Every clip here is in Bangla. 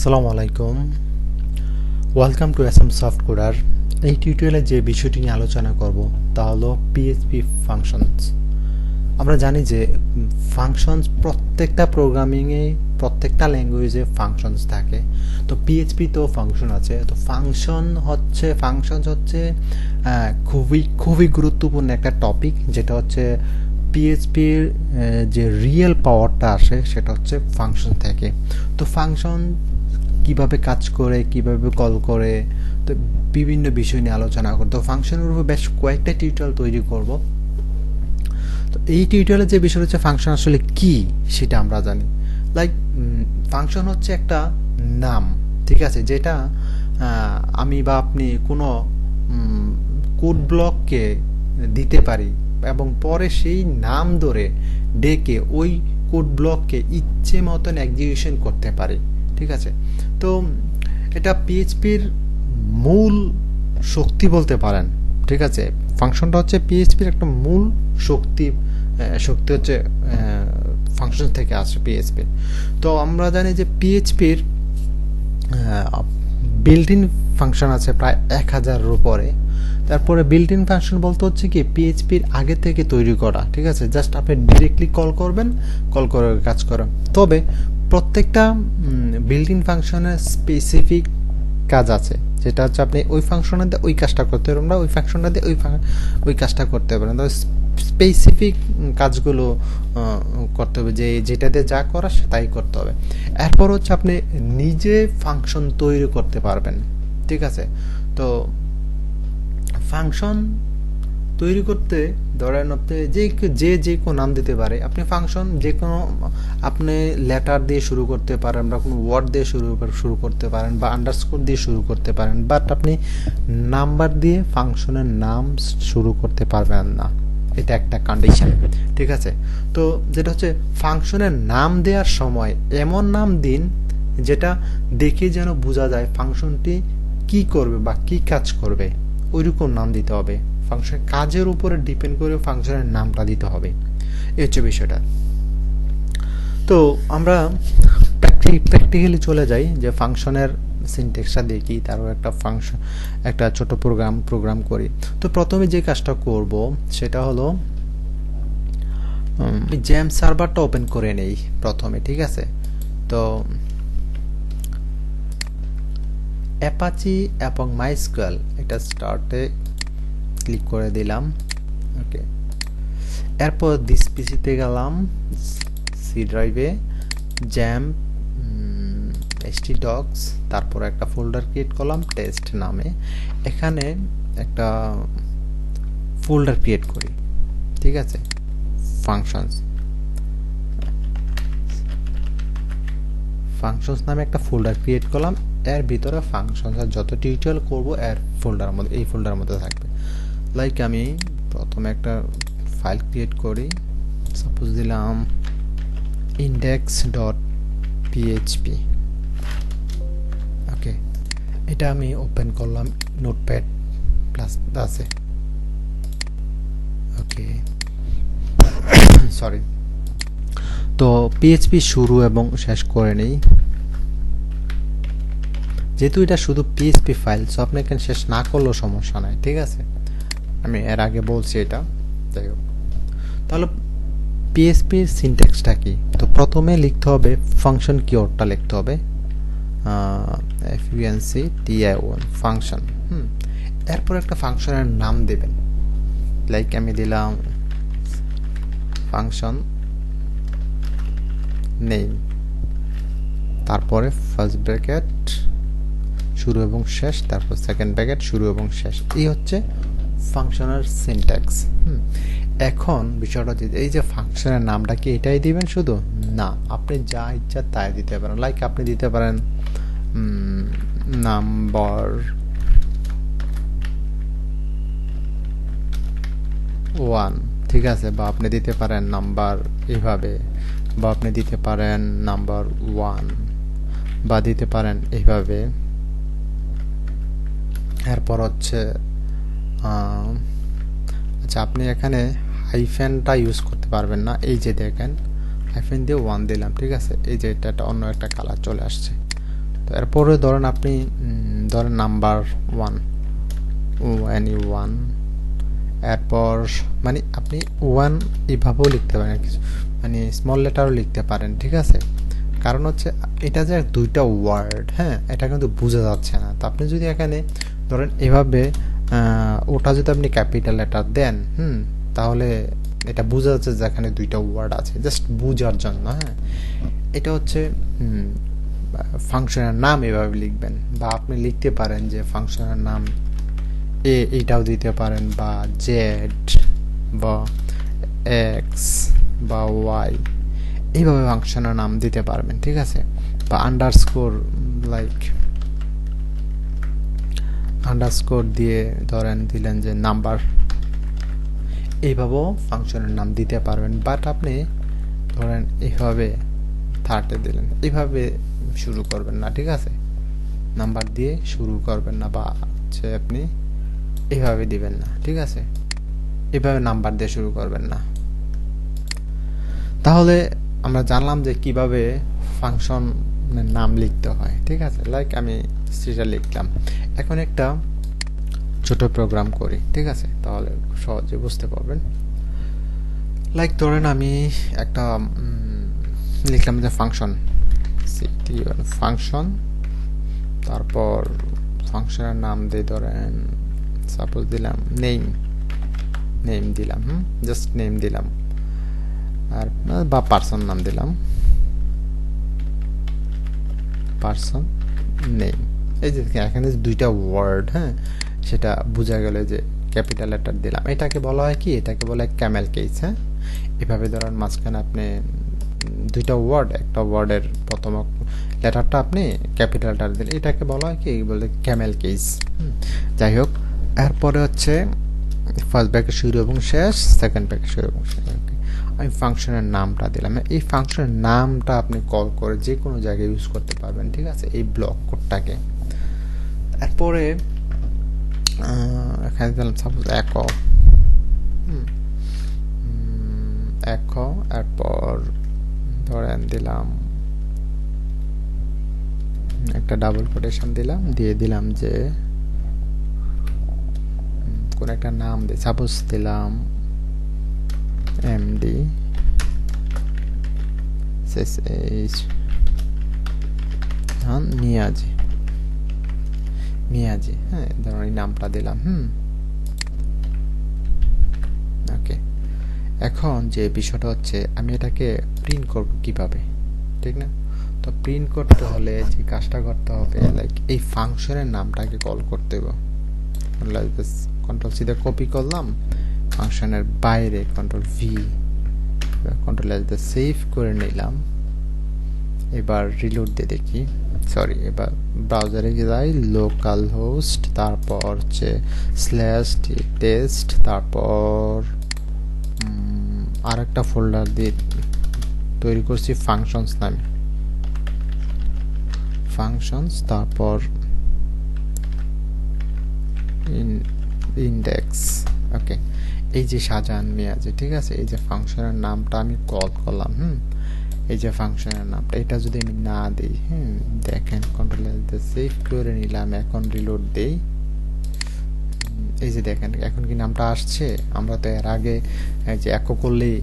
আসসালামু আলাইকুম, welcome to SM soft coder. এই টিউটোরিয়ালে যে বিষয়টি নিয়ে আলোচনা করব তা হলো পিএইচপি ফাংশনস। আমরা জানি যে ফাংশনস প্রত্যেকটা প্রোগ্রামিংয়ে প্রত্যেকটা ল্যাঙ্গুয়েজে ফাংশনস থাকে। তো পিএইচপিতেও ফাংশন আছে। তো ফাংশনস হচ্ছে খুবই গুরুত্বপূর্ণ একটা টপিক, যেটা হচ্ছে পিএইচপির যে রিয়েল পাওয়ারটা আসে সেটা হচ্ছে ফাংশন থেকে। তো ফাংশন কিভাবে কাজ করে, কিভাবে কল করে, তো বিভিন্ন বিষয় নিয়ে আলোচনা করব। তো ফাংশনের উপর বেশ কয়েকটা টিউটোরিয়াল তৈরি করব। তো এই টিউটোরিয়ালে যে বিষয় হচ্ছে ফাংশন আসলে কি সেটা আমরা জানি। লাইক ফাংশন হচ্ছে একটা নাম, ঠিক আছে, যেটা আমি বা আপনি কোনো কোড ব্লককে দিতে পারি এবং পরে সেই নাম ধরে ডেকে ওই কোড ব্লককে ইচ্ছে মতন এক্সিকিউশন করতে পারি, ঠিক আছে। তো এটা পিএইচপির মূল শক্তি বলতে পারেন, ঠিক আছে। ফাংশনটা হচ্ছে পিএইচপির একটা মূল শক্তি হচ্ছে ফাংশন থেকে আসে পিএইচপি। তো আমরা জানি যে পিএইচপির বিল্ট ইন ফাংশন আছে প্রায় 1000-এর উপরে। তারপরে বিল্ট ইন ফাংশন বলতে হচ্ছে কি পিএইচপির আগে থেকে তৈরি করা, ঠিক আছে। জাস্ট আপনি ডিরেক্টলি কল করবেন, কল করে কাজ করেন। তবে প্রত্যেকটা বিল্ট ইন ফাংশনের স্পেসিফিক কাজ আছে, যেটা হচ্ছে আপনি ওই ফাংশনে দিয়ে ওই কাজটা করতে পারবেন না, ওই ফাংশনে দিয়ে ওই কাজটা করতে পারেন। তবে স্পেসিফিক কাজগুলো করতে হবে, যেটাতে যা করা তাই করতে হবে। এরপর হচ্ছে আপনি নিজে ফাংশন তৈরি করতে পারবেন, ঠিক আছে। তো ফাংশন তৈরি করতে ধরেন আপনি যে কোনো নাম দিতে পারে। আপনি ফাংশন যে কোনো আপনি লেটার দিয়ে শুরু করতে পারেন, বা কোনো ওয়ার্ড দিয়ে শুরু করতে পারেন, বা আন্ডারস্কোর দিয়ে শুরু করতে পারেন, বাট আপনি নাম্বার দিয়ে ফাংশনের নাম শুরু করতে পারবেন না। এটা একটা কন্ডিশন, ঠিক আছে। তো যেটা হচ্ছে ফাংশনের নাম দেওয়ার সময় এমন নাম দিন যেটা দেখে যেন বোঝা যায় ফাংশনটি কি করবে বা কি কাজ করবে, ওইরকম নাম দিতে হবে। ফাংশন কাজের উপরে ডিপেন্ড করে ফাংশনের নামটা দিতে হবে, এই হচ্ছে বিষয়টা। তো আমরা প্র্যাকটিক্যালি চলে যাই যে ফাংশনের সিনট্যাক্সটা দেখি, তারপর একটা ছোট প্রোগ্রাম করি। তো প্রথমে যে কাজটা করব সেটা হলো জেম সার্ভারটা ওপেন করে নেই প্রথমে, ঠিক আছে। তো অ্যাপাচি এবং মাইস্কুয়েল এটা স্টার্টে ক্লিক করে দিলাম, ওকে। এরপর দিস পিসিতে গেলাম, সি ড্রাইভে জ্যাম htdocs, তারপর একটা ফোল্ডার ক্রিয়েট করলাম টেস্ট নামে। এখানে একটা ফোল্ডার ক্রিয়েট করি, ঠিক আছে। ফাংশনস নামে একটা ফোল্ডার ক্রিয়েট করলাম। এর ভিতরে ফাংশনস আর যত টিউটোরিয়াল করব এই ফোল্ডারের মধ্যে থাকবে। লাইক আমি প্রথমে একটা ফাইল ক্রিয়েট করি, সাপোজ দিলাম index.php, ওকে। এটা আমি ওপেন করলাম নোটপ্যাড প্লাস আছে, ওকে, সরি। তো পিএইচপি শুরু এবং শেষ করে নেই, যেহেতু এটা শুধু পিএইচপি ফাইল, সো আপনি এখানে শেষ না করলেও সমস্যা নাই, ঠিক আছে। আমি এর আগে বলছি এটা, যাই হোক। তাহলে পিএইচপির সিনট্যাক্সটা কি? তো প্রথমে লিখতে হবে ফাংশন কিওয়ার্ডটা লিখতে হবে, function ফাংশন। এরপর একটা ফাংশনের নাম দেবেন, লাইক আমি দিলাম ফাংশন নেম, তারপরে ফার্স্ট ব্র্যাকেট শুরু এবং শেষ, তারপর সেকেন্ড ব্র্যাকেট শুরু এবং শেষ। এই হচ্ছে ফাংশনের সিনট্যাক্স। এখন বিষয়টা হচ্ছে এই যে ফাংশনের নামটা কি এটাই দিবেন শুধু? না, আপনি যা ইচ্ছা তাই দিতে পারেন। লাইক আপনি দিতে পারেন নাম্বার 1, ঠিক আছে, বা আপনি দিতে পারেন নাম্বার এইভাবে, বা আপনি দিতে পারেন নাম্বার 1, বা দিতে পারেন এইভাবে। এরপর হচ্ছে আচ্ছা, আপনি এখানে হাইফেনটা ইউজ করতে পারবেন না। এই যে দেখেন হাইফেন দিয়ে 1 দিলাম, ঠিক আছে। এই যে এটা অন্য একটা কালার চলে আসছে, তো এরপরে ধরেন আপনি ধরেন নাম্বার 1 1 এরপর মানে আপনি 1 এভাবেও লিখতে পারেন, মানে স্মল লেটারও লিখতে পারেন, ঠিক আছে। কারণ হচ্ছে এটা যে দুইটা ওয়ার্ড, হ্যাঁ, এটা কিন্তু বোঝা যাচ্ছে না। তো আপনি যদি এখানে ধরেন এভাবে ওটা যদি আপনি ক্যাপিটাল লেটার দেন, তাহলে এটা বোঝা যাচ্ছে যে এখানে দুইটা ওয়ার্ড আছে, জাস্ট বোঝার জন্য। হ্যাঁ, এটা হচ্ছে ফাংশনের নাম এভাবে লিখবেন, বা আপনি লিখতে পারেন যে ফাংশনের নাম এইটাও দিতে পারেন, বা জেড বা এক্স বা ওয়াই, এইভাবে ফাংশনের নাম দিতে পারবেন, ঠিক আছে। বা আন্ডারস্কোর, লাইক আন্ডারস্কোর দিয়ে ধরেন দিলেন যে নাম্বার, এইভাবেও ফাংশনের নাম দিতে পারবেন। বাট আপনি ধরেন এইভাবে 30 দিলেন, এইভাবে শুরু করবেন না, ঠিক আছে। নাম্বার দিয়ে শুরু করবেন না, বা হচ্ছে আপনি এইভাবে দিবেন না, ঠিক আছে। এইভাবে নাম্বার দিয়ে শুরু করবেন না। তাহলে আমরা জানলাম যে কিভাবে ফাংশনের নাম লিখতে হয়, ঠিক আছে। লাইক আমি সেটা লিখলাম। এখন একটা ছোট প্রোগ্রাম করি, ঠিক আছে, তাহলে সহজে বুঝতে পারবেন। লাইক ধরেন আমি একটা লিখলাম যে ফাংশন, ফাংশন, তারপর ফাংশনের নাম দিয়ে ধরেন সাপোজ দিলাম নেম দিলাম, জাস্ট নেম দিলাম, আর বা পার্সন নাম দিলাম, পার্সন নেম। এই যে এখানে দুইটা ওয়ার্ড, হ্যাঁ, সেটা বোঝা গেল যে ক্যাপিটাল লেটার দিলাম। এটাকে বলা হয় কি, এটাকে বলা হয় ক্যামেল কেস। হ্যাঁ, এভাবে ধরেন মাঝখানে আপনি দুইটা ওয়ার্ড, একটা ওয়ার্ডের প্রথম লেটারটা আপনি ক্যাপিটাল লেটার দিলেন, এটাকে বলা হয় কি, বলে ক্যামেল কেস। যাই হোক, এরপরে হচ্ছে ফার্স্ট ব্র্যাকেট শুরু এবং শেষ, সেকেন্ড ব্র্যাকেট শুরু এবং শেষ। আমি ফাংশনের নামটা দিলাম। এই ফাংশনের নামটা আপনি কল করে যে কোনো জায়গায় ইউজ করতে পারবেন, ঠিক আছে, এই ব্লক কোডটাকে। এরপরে এখানে দিলাম সাপোজ একো, এরপর ধরেন দিলাম একটা ডাবল কোটেশন দিলাম, দিয়ে দিলাম যে কোন একটা নাম দিই, সাপোজ দিলাম এমডি মিয়াজি, হ্যাঁ, ধরুন এই নামটা দিলাম। ওকে, এখন যে বিষয়টা হচ্ছে আমি এটাকে প্রিন্ট করব কিভাবে, ঠিক না? তো প্রিন্ট করতে হলে যে কাজটা করতে হবে, লাইক এই ফাংশনের নামটাকে কল করতে হবে। কন্ট্রোল সি দিয়ে কপি করলাম, ফাংশনের বাইরে কন্ট্রোল ভি, কন্ট্রোল এস দিয়ে সেভ করে নিলাম। এবার রিলোড দিয়ে দেখি, সরি, এবার ব্রাউজারে যাই, লোকাল হোস্ট, তারপর হচ্ছে /টেস্ট, তারপর আর একটা ফোল্ডার দিয়ে তৈরি করছি ফাংশনস নামে, ফাংশনস, তারপর ইন্ডেক্স। ওকে, এই যে শাহজাহান মিয়াজি, ঠিক আছে, এই যে ফাংশনের নামটা আমি কল করলাম, এই যে ফাংশনের নামটা, এটা যদি আমি না দিই, দেখেন কন্ট্রোল এস দিয়ে সেভ করে নিলাম, এখন রিলোড দেই, এই যে দেখেন এখন কি নামটা আসছে। আমরা তো এর আগে যে একো করলেই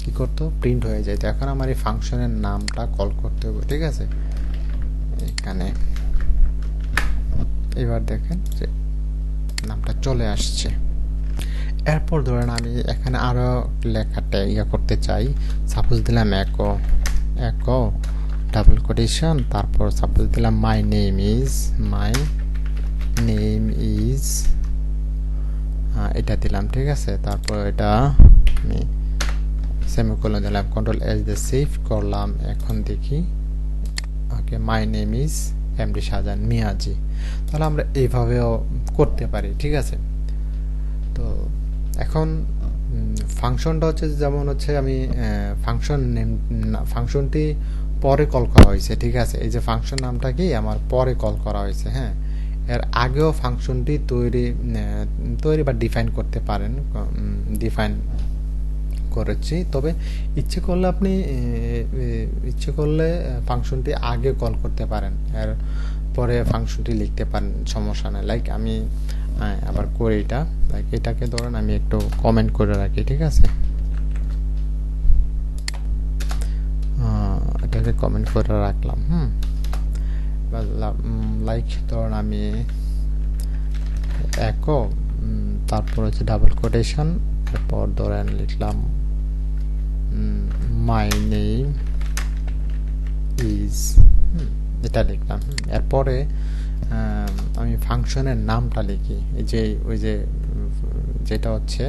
কি করতো, প্রিন্ট হয়ে যায়। তো এখন আমার এই ফাংশনের নামটা কল করতে হবে, ঠিক আছে, এখানে। এবার দেখেন যে নামটা চলে আসছে। এরপর ধরেন আমি এখানে আরো লেখাটা করতে চাই, সাপোজ দিলাম একো ডাবল কোটেশন, তারপর সাপোজ দিলাম মাই নেম ইজ, এটা দিলাম, ঠিক আছে। তারপর এটা আমি সেমিকোলন দিলাম, কন্ট্রোল এস দিয়ে সেভ করলাম। এখন দেখি, okay, my name is MD Shahjahan Miaji. তাহলে আমরা এইভাবেও করতে পারি, ঠিক আছে। তো এখন ফাংশনটা হচ্ছে যেমন হচ্ছে আমি ফাংশনটি পরে কল করা হয়েছে, ঠিক আছে। এই যে ফাংশন নামটা কি আমার পরে কল করা হয়েছে, হ্যাঁ। এর আগেও ফাংশনটি তৈরি বা ডিফাইন করতে পারেন, ডিফাইন করেছি, তবে ইচ্ছে করলে আপনি ফাংশনটি আগে কল করতে পারেন, এর পরে ফাংশনটি লিখতে পারেন, সমস্যা নেই। লাইক আমি আবার করি এটা, লাইক এটাকে ধরেন আমি একটু কমেন্ট করে রাখি, ঠিক আছে, এটাকে কমেন্ট করে রাখলাম। লাইক ধরুন আমি একো, তারপর হচ্ছে ডাবল কোটেশন, তারপর ধরেন লিখলাম মাই নেম ইজ, এটা লিখলাম। এরপরে আমি ফাংশনের নামটা লিখি, এই যে ওই যে যেটা হচ্ছে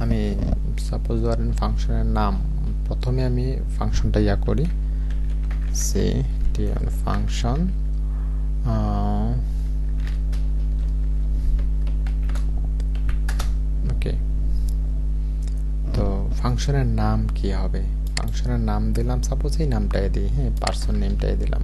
আমি সাপোজ ধরেন ফাংশনের নাম, প্রথমে আমি ফাংশনটা ইয়া করি, সে ফাংশন ওকে। তো ফাংশনের নাম কি হবে, ফাংশনের নাম দিলাম সাপোজ এই নামটাই দিই, হ্যাঁ, পার্সন নেমটাই দিলাম।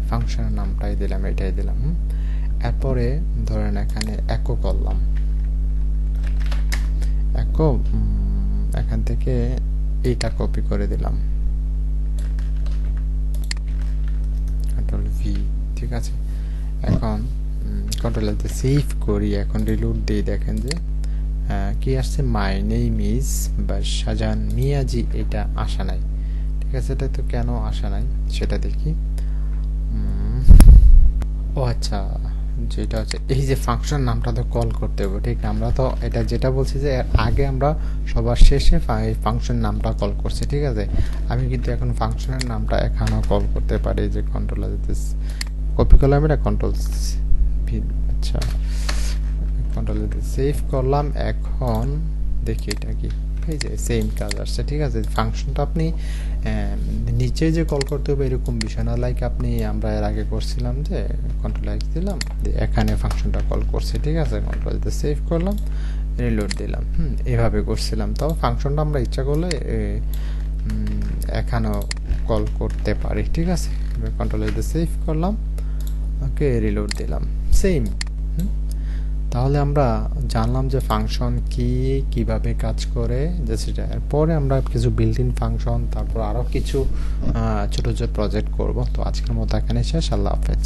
ফাংশনের নামটাই দিলাম, এটাই দিলাম। এরপরে ধরেন এখানে একো করলাম, একো এখান থেকে এইটা কপি করে দিলাম, কন্ট্রোল ভি, ঠিক আছে। এখন কন্ট্রোল এল দিয়ে সেভ করি, এখন রিলোড দিয়ে দেখেন যে কি আসছে, মাই নেম ইজ বা শাহজাহান মিয়াজি, এটা আসা নাই, ঠিক আছে। এটা তো কেন আসা নাই সেটা দেখি। ও আচ্ছা, যেটা হচ্ছে এই যে ফাংশন নামটা তো কল করতে হবে, ঠিক না? আমরা তো এটা যেটা বলছি যে আগে আমরা সবার শেষে ফাংশন নামটা কল করছি, ঠিক আছে। আমি কিন্তু এখন ফাংশনের নামটা এখানেও কল করতে পারি, যে কন্ট্রোল কপি করলাম, এটা কন্ট্রোল আচ্ছা কন্ট্রোল সেভ করলাম। এখন দেখি এটা কি, এই যে সেম কাজ আসছে, ঠিক আছে। ফাংশনটা আপনি নিচে যে কল করতে হবে এরকম বিষয় না, লাইক আপনি আমরা এর আগে করছিলাম যে কন্ট্রোল এক্স দিলাম, এখানে ফাংশনটা কল করছে, ঠিক আছে। কন্ট্রোল দিয়ে সেভ করলাম, রিলোড দিলাম, এভাবে করছিলাম। তাও ফাংশনটা আমরা ইচ্ছা করলে এখানেও কল করতে পারি, ঠিক আছে। কন্ট্রোল দিয়ে সেভ করলাম, ওকে, রিলোড দিলাম, সেম। তাহলে আমরা জানলাম যে ফাংশন কি, কিভাবে কাজ করে, যে সেটা। এরপরে আমরা কিছু বিল্ট ইন ফাংশন, তারপর আরও কিছু ছোট ছোট প্রজেক্ট করব। তো আজকের মতো এখানে শেষ, আল্লাহ হাফেজ।